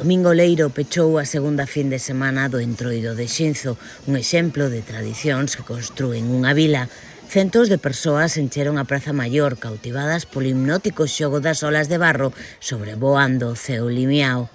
Domingo Leiro pechou a segunda fin de semana do Entroido de Xinzo, un exemplo de tradicións que construen unha vila. Centos de persoas encheron a Praza Maior, cautivadas polo hipnótico xogo das olas de barro sobrevoando o ceo limiao.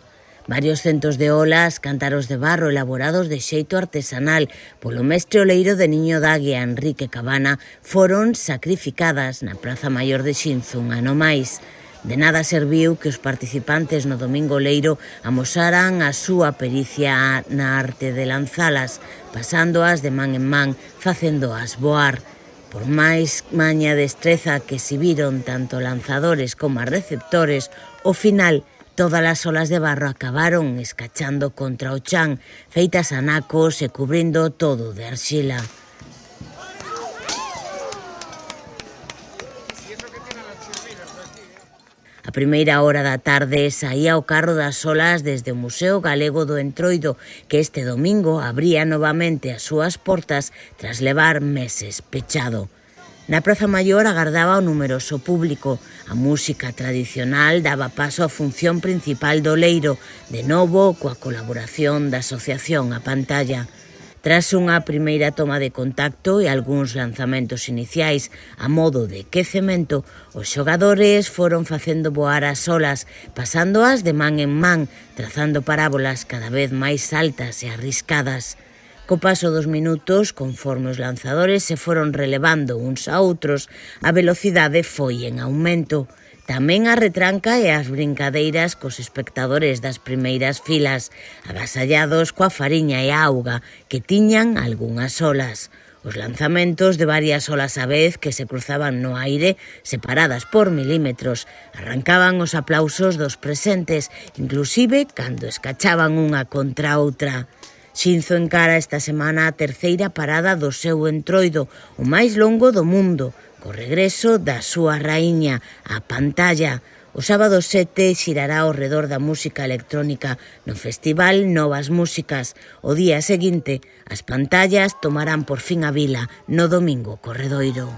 Varios centos de olas, cántaros de barro elaborados de xeito artesanal polo mestre oleiro de Niño d'Águia, Enrique Cabana, foron sacrificadas na Praza Maior de Xinzo un ano máis. De nada serviu que os participantes no Domingo Leiro amosaran a súa pericia na arte de lanzalas, pasándoas de man en man, facéndoas voar. Por máis maña destreza que exhibiron tanto lanzadores como receptores, ao final todas as olas de barro acabaron escachando contra o chan, feitas anacos e cubrindo todo de arxila. A primeira hora da tarde saía o carro das olas desde o Museo Galego do Entroido, que este domingo abría novamente as súas portas tras levar meses pechado. Na Praza Maior agardaba o numeroso público. A música tradicional daba paso á función principal do Leiro, de novo coa colaboración da Asociación A Pantalla. Tras unha primeira toma de contacto e algúns lanzamentos iniciais a modo de quecemento, os xogadores foron facendo voar as olas, pasándoas de man en man, trazando parábolas cada vez máis altas e arriscadas. Co paso dos minutos, conforme os lanzadores se foron relevando uns a outros, a velocidade foi en aumento. Tamén a retranca e as brincadeiras cos espectadores das primeiras filas, agasallados coa fariña e a auga que tiñan algunhas olas. Os lanzamentos de varias olas á vez que se cruzaban no aire, separadas por milímetros, arrancaban os aplausos dos presentes, inclusive cando escachaban unha contra outra. Xinzo encara esta semana a terceira parada do seu Entroido, o máis longo do mundo, co regreso da súa raíña, a Pantalla. O sábado 7 xirará ao redor da música electrónica no Festival Novas Músicas. O día seguinte, as pantallas tomarán por fin a vila no Domingo Corredoiro.